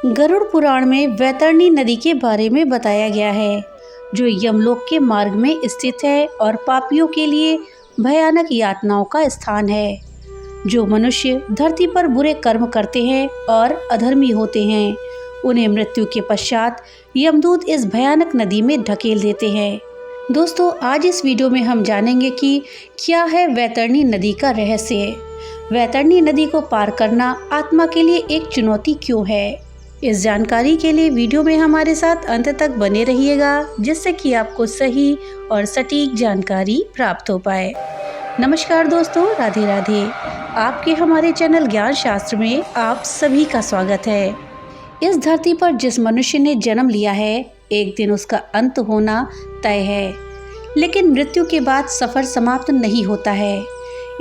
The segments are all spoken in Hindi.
गरुड़ पुराण में वैतरणी नदी के बारे में बताया गया है, जो यमलोक के मार्ग में स्थित है और पापियों के लिए भयानक यातनाओं का स्थान है। जो मनुष्य धरती पर बुरे कर्म करते हैं और अधर्मी होते हैं, उन्हें मृत्यु के पश्चात यमदूत इस भयानक नदी में ढकेल देते हैं। दोस्तों, आज इस वीडियो में हम जानेंगे कि क्या है वैतरणी नदी का रहस्य। वैतरणी नदी को पार करना आत्मा के लिए एक चुनौती क्यों है? इस जानकारी के लिए वीडियो में हमारे साथ अंत तक बने रहिएगा, जिससे कि आपको सही और सटीक जानकारी प्राप्त हो पाए। नमस्कार दोस्तों, राधे राधे। आपके हमारे चैनल ज्ञान शास्त्र में आप सभी का स्वागत है। इस धरती पर जिस मनुष्य ने जन्म लिया है, एक दिन उसका अंत होना तय है, लेकिन मृत्यु के बाद सफ़र समाप्त नहीं होता है।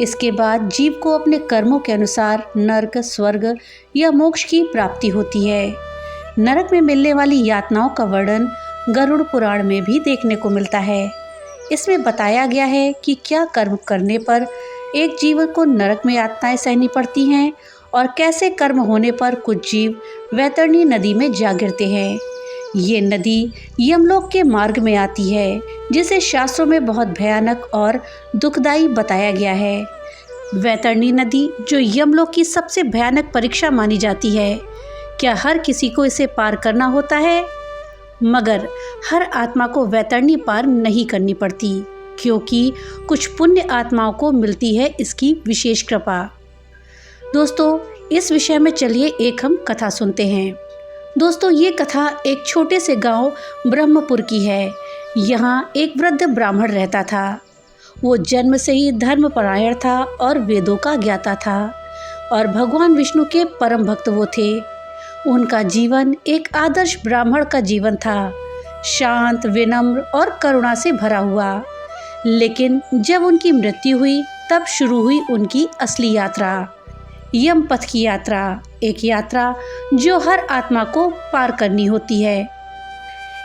इसके बाद जीव को अपने कर्मों के अनुसार नरक, स्वर्ग या मोक्ष की प्राप्ति होती है। नरक में मिलने वाली यातनाओं का वर्णन गरुड़ पुराण में भी देखने को मिलता है। इसमें बताया गया है कि क्या कर्म करने पर एक जीव को नरक में यातनाएं सहनी पड़ती हैं और कैसे कर्म होने पर कुछ जीव वैतरणी नदी में जा गिरते हैं। ये नदी यमलोक के मार्ग में आती है, जिसे शास्त्रों में बहुत भयानक और दुखदायी बताया गया है। वैतरणी नदी, जो यमलोक की सबसे भयानक परीक्षा मानी जाती है, क्या हर किसी को इसे पार करना होता है? मगर हर आत्मा को वैतरणी पार नहीं करनी पड़ती, क्योंकि कुछ पुण्य आत्माओं को मिलती है इसकी विशेष कृपा। दोस्तों, इस विषय में चलिए एक हम कथा सुनते हैं। दोस्तों, ये कथा एक छोटे से गांव ब्रह्मपुर की है। यहाँ एक वृद्ध ब्राह्मण रहता था। वो जन्म से ही धर्मपरायण था और वेदों का ज्ञाता था और भगवान विष्णु के परम भक्त वो थे। उनका जीवन एक आदर्श ब्राह्मण का जीवन था, शांत, विनम्र और करुणा से भरा हुआ। लेकिन जब उनकी मृत्यु हुई, तब शुरू हुई उनकी असली यात्रा, यम पथ की यात्रा। एक यात्रा जो हर आत्मा को पार करनी होती है।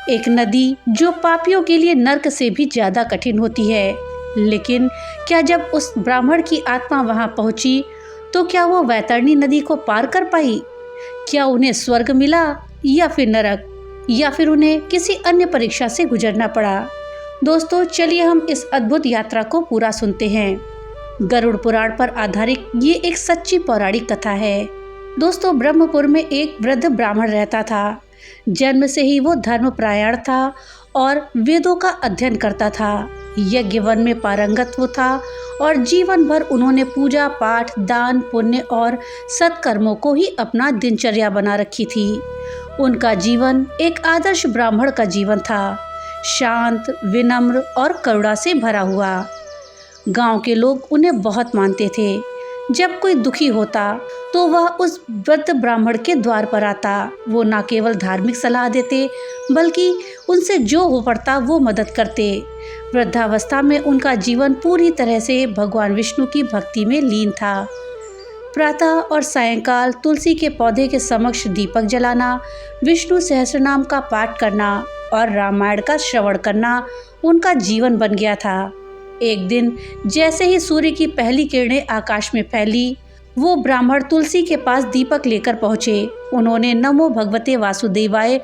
एक नदी जो पापियों के लिए नर्क से भी ज़्यादा कठिन होती है। लेकिन क्या जब उस ब्राह्मण की आत्मा वहां पहुंची, तो क्या वो वैतरणी नदी को पार कर पाई? क्या उन्हें स्वर्ग मिला या फिर नरक, या फिर उन्हें किसी अन्य परीक्षा से गुजरना पड़ा? दोस्तों, चलिए हम इस अद्भुत यात्रा को पूरा सुनते हैं। गरुड़ पुराण पर आधारित ये एक सच्ची पौराणिक कथा है। दोस्तों, ब्रह्मपुर में एक वृद्ध ब्राह्मण रहता था। जन्म से ही वो धर्मपरायण था और वेदों का अध्ययन करता था। यज्ञ वन में पारंगत वो था और जीवन भर उन्होंने पूजा पाठ, दान, पुण्य और सत्कर्मों को ही अपना दिनचर्या बना रखी थी। उनका जीवन एक आदर्श ब्राह्मण का जीवन था, शांत, विनम्र और करुणा से भरा हुआ। गांव के लोग उन्हें बहुत मानते थे। जब कोई दुखी होता तो वह उस वृद्ध ब्राह्मण के द्वार पर आता। वो न केवल धार्मिक सलाह देते, बल्कि उनसे जो हो पड़ता वो मदद करते। वृद्धावस्था में उनका जीवन पूरी तरह से भगवान विष्णु की भक्ति में लीन था। प्रातः और सायंकाल तुलसी के पौधे के समक्ष दीपक जलाना, विष्णु सहस्रनाम का पाठ करना और रामायण का श्रवण करना उनका जीवन बन गया था। एक दिन जैसे ही सूर्य की पहली किरणें आकाश में फैली, वो ब्राह्मण तुलसी के पास दीपक लेकर पहुँचे। उन्होंने नमो भगवते वासुदेवाय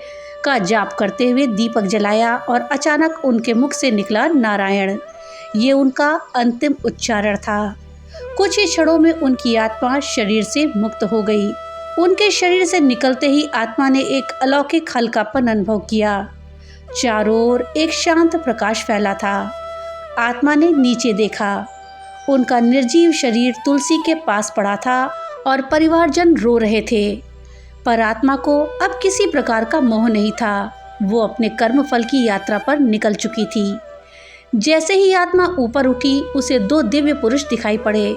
का जाप करते हुए दीपक जलाया और अचानक उनके मुख से निकला नारायण। ये उनका अंतिम उच्चारण था। कुछ ही क्षणों में उनकी आत्मा शरीर से मुक्त हो गई। उनके शरीर से निकलते ही आत्मा ने एक अलौकिक हल्कापन अनुभव किया। चारों ओर एक शांत प्रकाश फैला था। आत्मा ने नीचे देखा। उनका निर्जीव शरीर तुलसी के पास पड़ा था और परिवारजन रो रहे थे। पर आत्मा को अब किसी प्रकार का मोह नहीं था। वो अपने कर्म फल की यात्रा पर निकल चुकी थी। जैसे ही आत्मा ऊपर उठी, उसे दो दिव्य पुरुष दिखाई पड़े।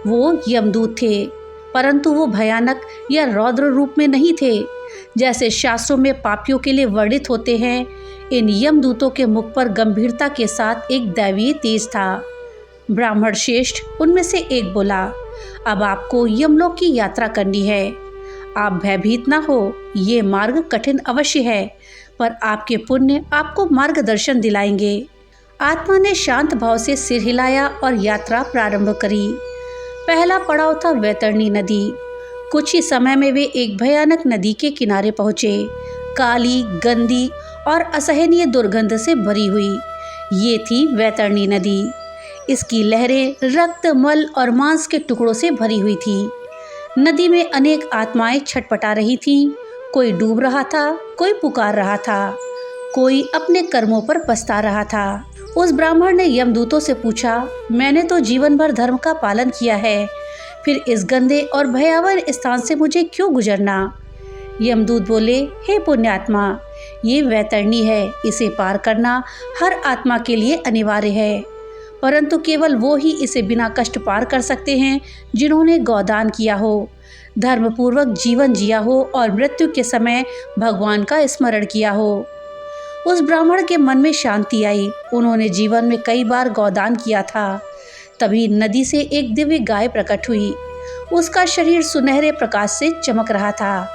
वो यमदूत थे, परंतु वो भयानक या रौद्र रूप में नहीं थे, जैसे शास्त्रों में पापियों के लिए वर्णित होते हैं। इन यमदूतों के मुख पर गंभीरता के साथ एक दैवीय तेज था। ब्राह्मण श्रेष्ठ उनमें से एक बोला, अब आपको यमलोक की यात्रा करनी है। आप भयभीत ना हो। ये मार्ग कठिन अवश्य है, पर आपके पुण्य आपको मार्गदर्शन दिलाएंगे। आत्मा ने शांत भाव से सिर हिलाया और यात्रा प्रारंभ करी। पहला पड़ाव था वैतरणी नदी। कुछ ही समय में वे एक भयानक नदी के किनारे पहुंचे, काली, गंदी और असहनीय दुर्गंध से भरी हुई। ये थी वैतरणी नदी। इसकी लहरें रक्त, मल और मांस के टुकड़ों से भरी हुई थी। नदी में अनेक आत्माएं छटपटा रही थीं। कोई डूब रहा था, कोई पुकार रहा था, कोई अपने कर्मों पर पछता रहा था। उस ब्राह्मण ने यमदूतों से पूछा, मैंने तो जीवन भर धर्म का पालन किया है, फिर इस गंदे और भयावह स्थान से मुझे क्यों गुजरना? यमदूत बोले, हे पुण्यात्मा, ये वैतरणी है। इसे पार करना हर आत्मा के लिए अनिवार्य है, परंतु केवल वो ही इसे बिना कष्ट पार कर सकते हैं जिन्होंने गौदान किया हो, धर्मपूर्वक जीवन जिया हो और मृत्यु के समय भगवान का स्मरण किया हो। उस ब्राह्मण के मन में शांति आई। उन्होंने जीवन में कई बार गौदान किया था। तभी नदी से एक दिव्य गाय प्रकट हुई। उसका शरीर सुनहरे प्रकाश से चमक रहा था।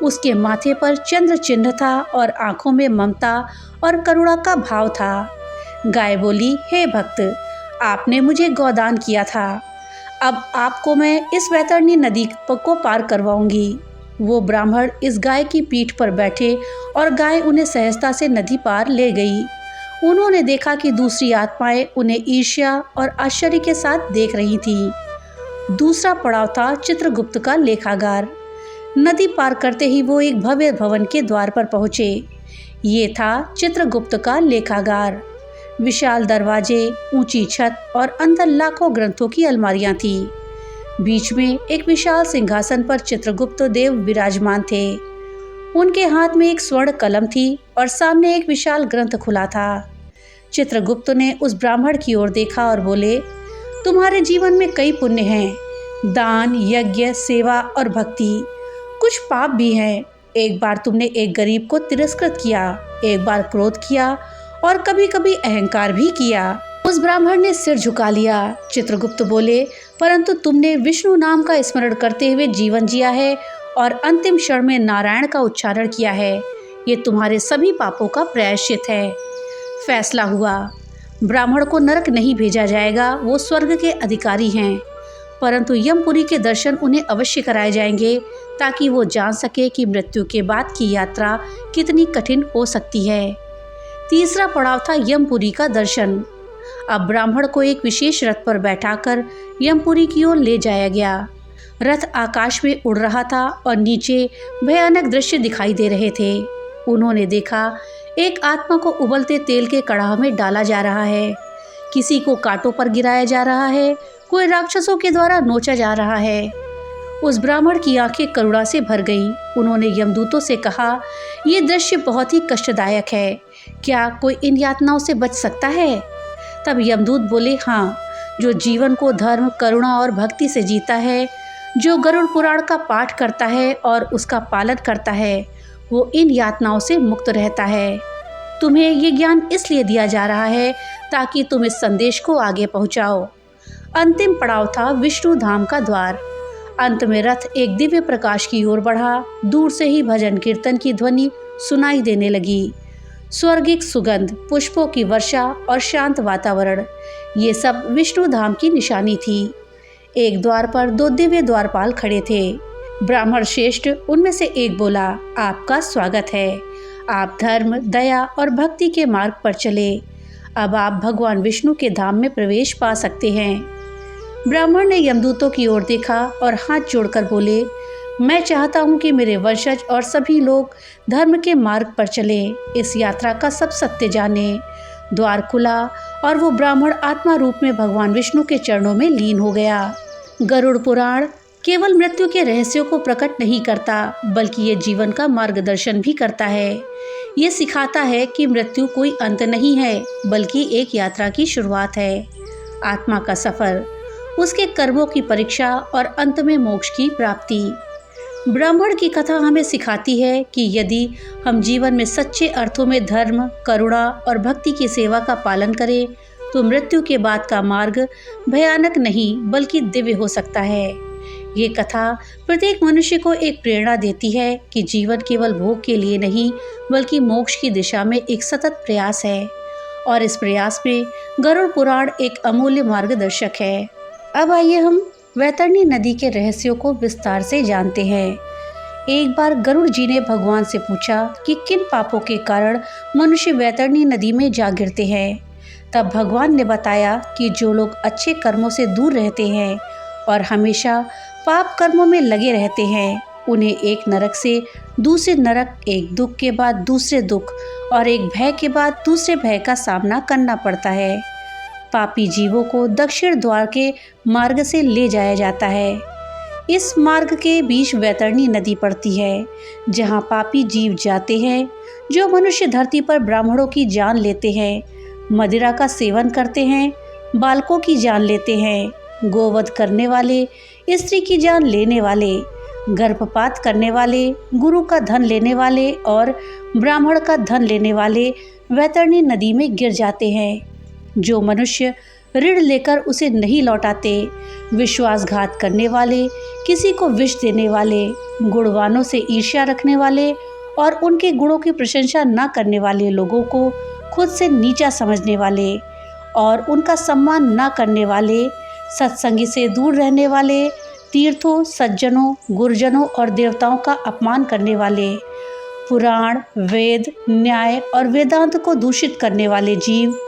उसके माथे पर चंद्र चिन्ह था और आंखों में ममता और करुणा का भाव था। गाय बोली, हे भक्त, आपने मुझे गौदान किया था, अब आपको मैं इस वैतरणी नदी को पार करवाऊंगी। वो ब्राह्मण इस गाय की पीठ पर बैठे और गाय उन्हें सहजता से नदी पार ले गई। उन्होंने देखा कि दूसरी आत्माएं उन्हें ईर्ष्या और आश्चर्य के साथ देख रही थीं। दूसरा पड़ाव था चित्रगुप्त का लेखागार। नदी पार करते ही वो एक भव्य भवन के द्वार पर पहुंचे। ये था चित्रगुप्त का लेखागार। विशाल दरवाजे, ऊंची छत और अंदर लाखों ग्रंथों की अलमारियां थीं। बीच में एक विशाल सिंहासन पर चित्रगुप्त देव विराजमान थे। उनके हाथ में एक स्वर्ण कलम थी और सामने एक विशाल ग्रंथ खुला था। चित्रगुप्त ने उस ब्राह्मण की ओर देखा और बोले, तुम्हारे जीवन में कई पुण्य हैं, दान, यज्ञ, सेवा और भक्ति। कुछ पाप भी हैं। एक बार तुमने एक गरीब को तिरस्कृत किया, एक बार क्रोध किया और कभी कभी अहंकार भी किया। उस ब्राह्मण ने सिर झुका लिया। चित्रगुप्त बोले, परंतु तुमने विष्णु नाम का स्मरण करते हुए जीवन जिया है और अंतिम क्षण में नारायण का उच्चारण किया है। ये तुम्हारे सभी पापों का प्रायश्चित है। फैसला हुआ, ब्राह्मण को नरक नहीं भेजा जाएगा, वो स्वर्ग के अधिकारी हैं, परंतु यमपुरी के दर्शन उन्हें अवश्य कराए जाएंगे ताकि वो जान सके कि मृत्यु के बाद की यात्रा कितनी कठिन हो सकती है। तीसरा पड़ाव था यमपुरी का दर्शन। अब ब्राह्मण को एक विशेष रथ पर बैठाकर यमपुरी की ओर ले जाया गया। रथ आकाश में उड़ रहा था और नीचे भयानक दृश्य दिखाई दे रहे थे। उन्होंने देखा, एक आत्मा को उबलते तेल के कड़ाह में डाला जा रहा है, किसी को कांटों पर गिराया जा रहा है, कोई राक्षसों के द्वारा नोचा जा रहा है। उस ब्राह्मण की आंखें करुणा से भर गईं। उन्होंने यमदूतों से कहा, ये दृश्य बहुत ही कष्टदायक है, क्या कोई इन यातनाओं से बच सकता है? तब यमदूत बोले, हाँ, जो जीवन को धर्म, करुणा और भक्ति से जीता है, जो गरुड़ पुराण का पाठ करता है और उसका पालन करता है, वो इन यातनाओं से मुक्त रहता है। तुम्हें ये ज्ञान इसलिए दिया जा रहा है ताकि तुम इस संदेश को आगे पहुंचाओ। अंतिम पड़ाव था विष्णु धाम का द्वार। अंत में रथ एक दिव्य प्रकाश की ओर बढ़ा। दूर से ही भजन कीर्तन की ध्वनि सुनाई देने लगी। स्वर्गिक सुगंध, पुष्पों की वर्षा और शांत वातावरण, ये सब विष्णु धाम की निशानी थी। एक द्वार पर दो दिव्य द्वारपाल खड़े थे। ब्राह्मण श्रेष्ठ उनमें से एक बोला, आपका स्वागत है। आप धर्म, दया और भक्ति के मार्ग पर चले। अब आप भगवान विष्णु के धाम में प्रवेश पा सकते हैं। ब्राह्मण ने यमदूतों की ओर देखा और हाथ जोड़कर बोले, मैं चाहता हूँ कि मेरे वंशज और सभी लोग धर्म के मार्ग पर चलें, इस यात्रा का सब सत्य जानें। द्वार खुला और वो ब्राह्मण आत्मा रूप में भगवान विष्णु के चरणों में लीन हो गया। गरुड़ पुराण केवल मृत्यु के रहस्यों को प्रकट नहीं करता, बल्कि ये जीवन का मार्गदर्शन भी करता है। ये सिखाता है कि मृत्यु कोई अंत नहीं है, बल्कि एक यात्रा की शुरुआत है। आत्मा का सफर, उसके कर्मों की परीक्षा और अंत में मोक्ष की प्राप्ति। ब्राह्मण की कथा हमें सिखाती है कि यदि हम जीवन में सच्चे अर्थों में धर्म, करुणा और भक्ति की सेवा का पालन करें तो मृत्यु के बाद का मार्ग भयानक नहीं बल्कि दिव्य हो सकता है। ये कथा प्रत्येक मनुष्य को एक प्रेरणा देती है कि जीवन केवल भोग के लिए नहीं बल्कि मोक्ष की दिशा में एक सतत प्रयास है, और इस प्रयास में गरुड़ पुराण एक अमूल्य मार्गदर्शक है। अब आइए हम वैतरणी नदी के रहस्यों को विस्तार से जानते हैं। एक बार गरुड़ जी ने भगवान से पूछा कि किन पापों के कारण मनुष्य वैतरणी नदी में जा गिरते हैं। तब भगवान ने बताया कि जो लोग अच्छे कर्मों से दूर रहते हैं और हमेशा पाप कर्मों में लगे रहते हैं, उन्हें एक नरक से दूसरे नरक, एक दुख के बाद दूसरे दुख और एक भय के बाद दूसरे भय का सामना करना पड़ता है। पापी जीवों को दक्षिण द्वार के मार्ग से ले जाया जाता है। इस मार्ग के बीच वैतरणी नदी पड़ती है, जहाँ पापी जीव जाते हैं। जो मनुष्य धरती पर ब्राह्मणों की जान लेते हैं, मदिरा का सेवन करते हैं, बालकों की जान लेते हैं, गोवध करने वाले, स्त्री की जान लेने वाले, गर्भपात करने वाले, गुरु का धन लेने वाले और ब्राह्मण का धन लेने वाले वैतरणी नदी में गिर जाते हैं। जो मनुष्य ऋण लेकर उसे नहीं लौटाते, विश्वासघात करने वाले, किसी को विष देने वाले, गुणवानों से ईर्ष्या रखने वाले और उनके गुणों की प्रशंसा न करने वाले लोगों को खुद से नीचा समझने वाले और उनका सम्मान न करने वाले, सत्संगी से दूर रहने वाले, तीर्थों, सज्जनों, गुरुजनों और देवताओं का अपमान करने वाले, पुराण, वेद, न्याय और वेदांत को दूषित करने वाले जीव,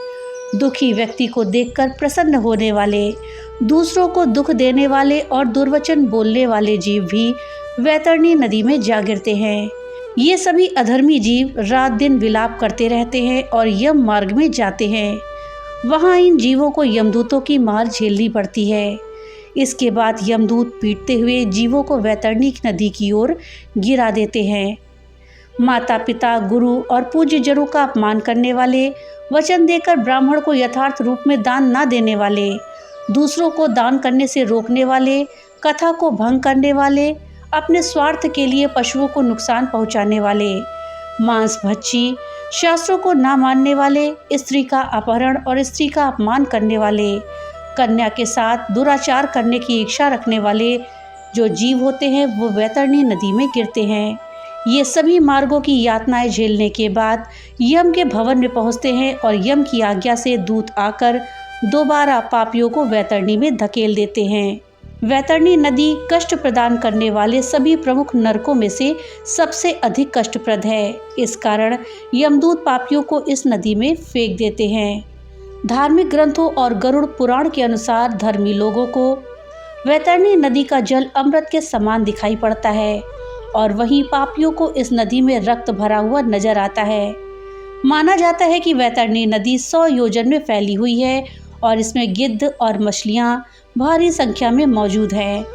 दुखी व्यक्ति को देखकर प्रसन्न होने वाले, दूसरों को दुख देने वाले और दुर्वचन बोलने वाले जीव भी वैतरणी नदी में जा गिरते हैं। ये सभी अधर्मी जीव रात दिन विलाप करते रहते हैं और यम मार्ग में जाते हैं। वहाँ इन जीवों को यमदूतों की मार झेलनी पड़ती है। इसके बाद यमदूत पीटते हुए जीवों को वैतरणी नदी की ओर गिरा देते हैं। माता पिता, गुरु और पूज्य जनों का अपमान करने वाले, वचन देकर ब्राह्मण को यथार्थ रूप में दान न देने वाले, दूसरों को दान करने से रोकने वाले, कथा को भंग करने वाले, अपने स्वार्थ के लिए पशुओं को नुकसान पहुंचाने वाले, मांस भक्षी, शास्त्रों को न मानने वाले, स्त्री का अपहरण और स्त्री का अपमान करने वाले, कन्या के साथ दुराचार करने की इच्छा रखने वाले जो जीव होते हैं, वो वैतरणी नदी में गिरते हैं। ये सभी मार्गों की यातनाएं झेलने के बाद यम के भवन में पहुंचते हैं और यम की आज्ञा से दूत आकर दोबारा पापियों को वैतरणी में धकेल देते हैं। वैतरणी नदी कष्ट प्रदान करने वाले सभी प्रमुख नरकों में से सबसे अधिक कष्टप्रद है। इस कारण यमदूत पापियों को इस नदी में फेंक देते हैं। धार्मिक ग्रंथों और गरुड़ पुराण के अनुसार धर्मी लोगों को वैतरणी नदी का जल अमृत के समान दिखाई पड़ता है और वहीं पापियों को इस नदी में रक्त भरा हुआ नजर आता है। माना जाता है कि वैतरणी नदी 100 योजन में फैली हुई है और इसमें गिद्ध और मछलियाँ भारी संख्या में मौजूद हैं।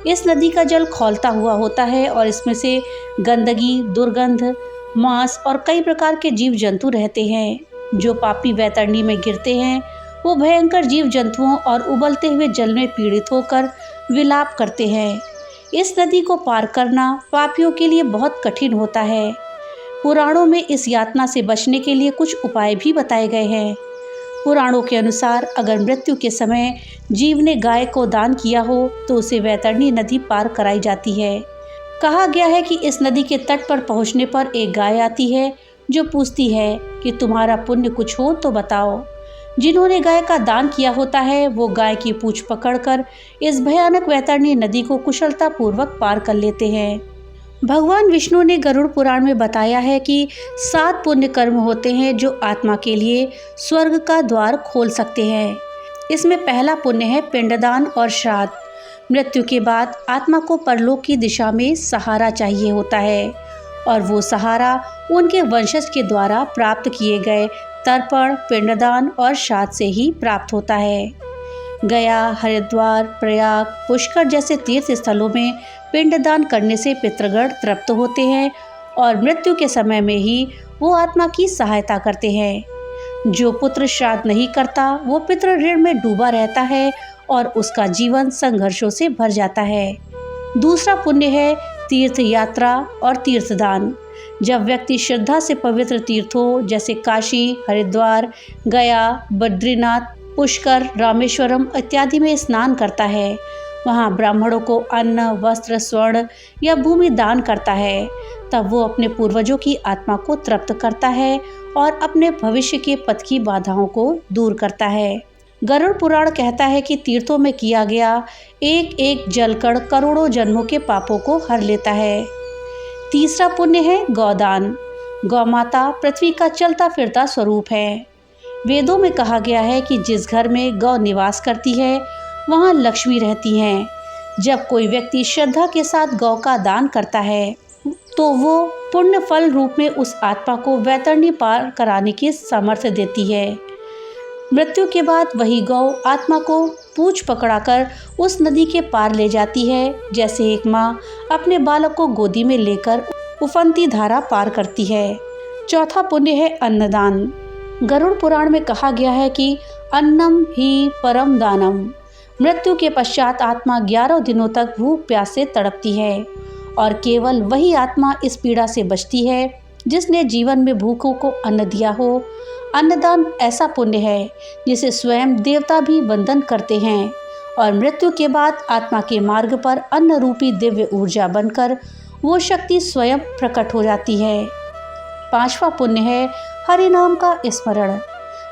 इस नदी का जल खौलता हुआ होता है और इसमें से गंदगी, दुर्गंध, मांस और कई प्रकार के जीव जंतु रहते हैं। जो पापी वैतरणी में गिरते हैं वो भयंकर जीव जंतुओं और उबलते हुए जल में पीड़ित होकर विलाप करते हैं। इस नदी को पार करना पापियों के लिए बहुत कठिन होता है। पुराणों में इस यातना से बचने के लिए कुछ उपाय भी बताए गए हैं। पुराणों के अनुसार अगर मृत्यु के समय जीव ने गाय को दान किया हो तो उसे वैतरणी नदी पार कराई जाती है। कहा गया है कि इस नदी के तट पर पहुंचने पर एक गाय आती है जो पूछती है कि तुम्हारा पुण्य कुछ हो तो बताओ। जिन्होंने गाय का दान किया होता है वो गाय की पूंछ पकड़कर इस भयानक वैतरणी नदी को कुशलतापूर्वक पार कर लेते हैं। भगवान विष्णु ने गरुड़ पुराण में बताया है कि 7 पुण्य कर्म होते हैं जो आत्मा के लिए स्वर्ग का द्वार खोल सकते हैं। इसमें पहला पुण्य है पिंडदान और श्राद्ध। मृत्यु के बाद आत्मा को परलोक की दिशा में सहारा चाहिए होता है और वो सहारा उनके वंशज के द्वारा प्राप्त किए गए तर्पण, पिंडदान और श्राद्ध से ही प्राप्त होता है। गया, हरिद्वार, प्रयाग, पुष्कर जैसे तीर्थ स्थलों में पिंडदान करने से पितृगण तृप्त होते हैं और मृत्यु के समय में ही वो आत्मा की सहायता करते हैं। जो पुत्र श्राद्ध नहीं करता वो पितृ ऋण में डूबा रहता है और उसका जीवन संघर्षों से भर जाता है। दूसरा पुण्य है तीर्थ यात्रा और तीर्थदान। जब व्यक्ति श्रद्धा से पवित्र तीर्थों जैसे काशी, हरिद्वार, गया, बद्रीनाथ, पुष्कर, रामेश्वरम इत्यादि में स्नान करता है, वहाँ ब्राह्मणों को अन्न, वस्त्र, स्वर्ण या भूमि दान करता है, तब वो अपने पूर्वजों की आत्मा को तृप्त करता है और अपने भविष्य के पथ की बाधाओं को दूर करता है। गरुड़ पुराण कहता है कि तीर्थों में किया गया एक एक जलकण करोड़ों जन्मों के पापों को हर लेता है। तीसरा पुण्य है गौदान। गौ माता पृथ्वी का चलता फिरता स्वरूप है। वेदों में कहा गया है कि जिस घर में गौ निवास करती है वहाँ लक्ष्मी रहती हैं। जब कोई व्यक्ति श्रद्धा के साथ गौ का दान करता है तो वो पुण्य फल रूप में उस आत्मा को वैतरणी पार कराने की सामर्थ्य देती है। मृत्यु के बाद वही गौ आत्मा को पूंछ पकड़ाकर उस नदी के पार ले जाती है, जैसे एक माँ अपने बालक को गोदी में लेकर उफनती धारा पार करती है। चौथा पुण्य है अन्नदान। गरुड़ पुराण में कहा गया है कि अन्नम ही परम दानम। मृत्यु के पश्चात आत्मा 11 दिनों तक भूख प्यास से तड़पती है और केवल वही आत्मा इस पीड़ा से बचती है जिसने जीवन में भूखों को अन्न दिया हो। अन्नदान ऐसा पुण्य है जिसे स्वयं देवता भी वंदन करते हैं और मृत्यु के बाद आत्मा के मार्ग पर अन्न रूपी दिव्य ऊर्जा बनकर वो शक्ति स्वयं प्रकट हो जाती है। पांचवा पुण्य है हरि नाम का स्मरण।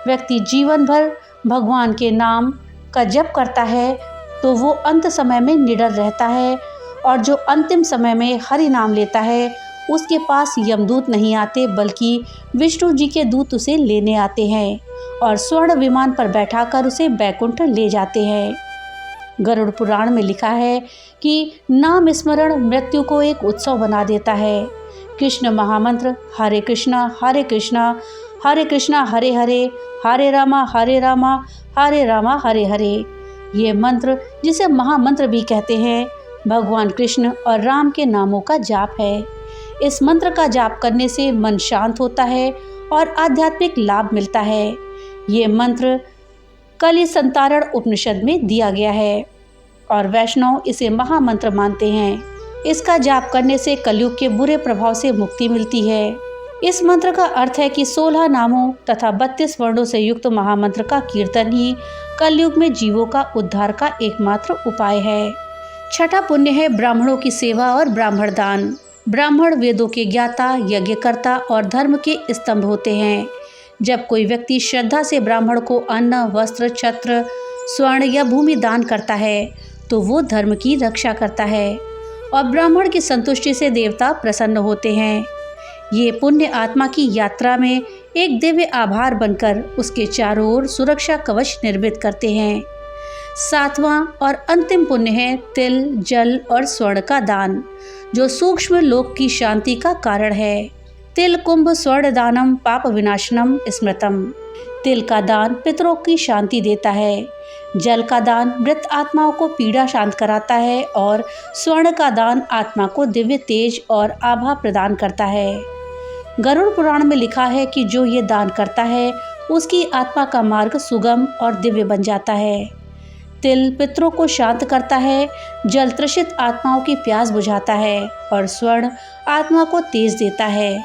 व्यक्ति जीवन भर भगवान के नाम का जप करता है तो वो अंत समय में निडर रहता है, और जो अंतिम समय में हरि नाम लेता है उसके पास यमदूत नहीं आते बल्कि विष्णु जी के दूत उसे लेने आते हैं और स्वर्ण विमान पर बैठाकर उसे बैकुंठ ले जाते हैं। गरुड़ पुराण में लिखा है कि नाम स्मरण मृत्यु को एक उत्सव बना देता है। कृष्ण महामंत्र हरे कृष्णा हरे कृष्णा हरे कृष्णा हरे हरे हरे रामा हरे रामा हरे रामा हरे हरे, ये मंत्र जिसे महामंत्र भी कहते हैं भगवान कृष्ण और राम के नामों का जाप है। इस मंत्र का जाप करने से मन शांत होता है और आध्यात्मिक लाभ मिलता है। ये मंत्र कलि संतारण उपनिषद में दिया गया है और वैष्णव इसे महामंत्र मानते हैं। इसका जाप करने से कलयुग के बुरे प्रभाव से मुक्ति मिलती है। इस मंत्र का अर्थ है कि 16 नामों तथा 32 वर्णों से युक्त महामंत्र का कीर्तन ही कलयुग में जीवों का उद्धार का एकमात्र उपाय है। छठा पुण्य है ब्राह्मणों की सेवा और ब्राह्मण दान। ब्राह्मण वेदों के ज्ञाता, यज्ञकर्ता और धर्म के स्तंभ होते हैं। जब कोई व्यक्ति श्रद्धा से ब्राह्मण को अन्न, वस्त्र, छत्र, स्वर्ण या भूमि दान करता है तो वो धर्म की रक्षा करता है और ब्राह्मण की संतुष्टि से देवता प्रसन्न होते हैं। ये पुण्य आत्मा की यात्रा में एक दिव्य आभार बनकर उसके चारों ओर सुरक्षा कवच निर्मित करते हैं। सातवां और अंतिम पुण्य है तिल, जल और स्वर्ण का दान, जो सूक्ष्म लोक की शांति का कारण है। तिल कुंभ स्वर्ण दानम पाप विनाशनम स्मृतम। तिल का दान पितरों की शांति देता है। जल का दान मृत आत्माओं को पीड़ा शांत कराता है और स्वर्ण का दान आत्मा को दिव्य तेज और आभा प्रदान करता है। गरुड़ पुराण में लिखा है कि जो ये दान करता है उसकी आत्मा का मार्ग सुगम और दिव्य बन जाता है। तिल पितरों को शांत करता है, जल तृषित आत्माओं की प्यास बुझाता है और स्वर्ण आत्मा को तेज देता है।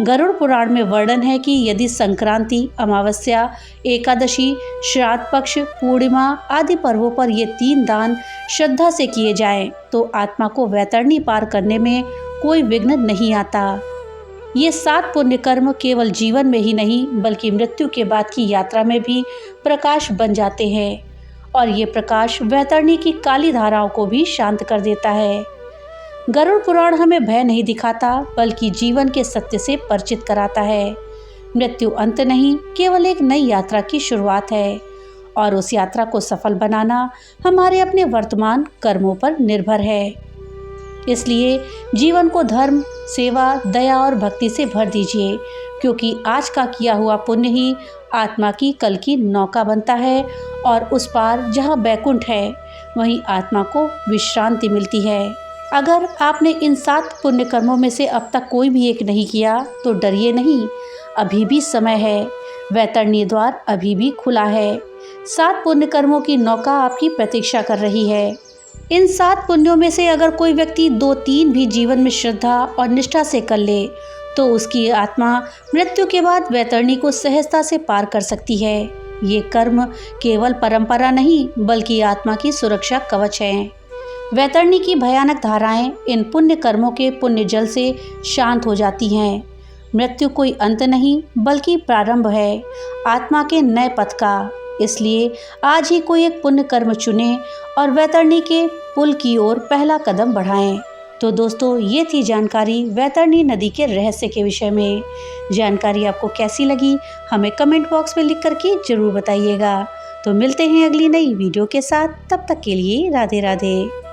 गरुड़ पुराण में वर्णन है कि यदि संक्रांति, अमावस्या, एकादशी, श्राद्ध पक्ष, पूर्णिमा आदि पर्वों पर ये 3 दान श्रद्धा से किए जाएं तो आत्मा को वैतरणी पार करने में कोई विघ्न नहीं आता। ये 7 पुण्य कर्म केवल जीवन में ही नहीं बल्कि मृत्यु के बाद की यात्रा में भी प्रकाश बन जाते हैं और ये प्रकाश वैतरणी की काली धाराओं को भी शांत कर देता है। गरुड़ पुराण हमें भय नहीं दिखाता बल्कि जीवन के सत्य से परिचित कराता है। मृत्यु अंत नहीं, केवल एक नई यात्रा की शुरुआत है और उस यात्रा को सफल बनाना हमारे अपने वर्तमान कर्मों पर निर्भर है। इसलिए जीवन को धर्म, सेवा, दया और भक्ति से भर दीजिए, क्योंकि आज का किया हुआ पुण्य ही आत्मा की कल की नौका बनता है और उस पार जहाँ बैकुंठ है वहीं आत्मा को विश्रांति मिलती है। अगर आपने इन 7 पुण्य कर्मों में से अब तक कोई भी एक नहीं किया तो डरिए नहीं, अभी भी समय है। वैतरणी द्वार अभी भी खुला है। 7 पुण्य कर्मों की नौका आपकी प्रतीक्षा कर रही है। इन 7 पुण्यों में से अगर कोई व्यक्ति 2-3 भी जीवन में श्रद्धा और निष्ठा से कर ले तो उसकी आत्मा मृत्यु के बाद वैतरणी को सहजता से पार कर सकती है। ये कर्म केवल परंपरा नहीं बल्कि आत्मा की सुरक्षा कवच है। वैतरणी की भयानक धाराएं इन पुण्य कर्मों के पुण्य जल से शांत हो जाती हैं। मृत्यु कोई अंत नहीं बल्कि प्रारंभ है आत्मा के नए पथ का। इसलिए आज ही कोई एक पुण्य कर्म चुनें और वैतरणी के पुल की ओर पहला कदम बढ़ाएं। तो दोस्तों, ये थी जानकारी वैतरणी नदी के रहस्य के विषय में। जानकारी आपको कैसी लगी हमें कमेंट बॉक्स में लिख करके जरूर बताइएगा। तो मिलते हैं अगली नई वीडियो के साथ, तब तक के लिए राधे राधे।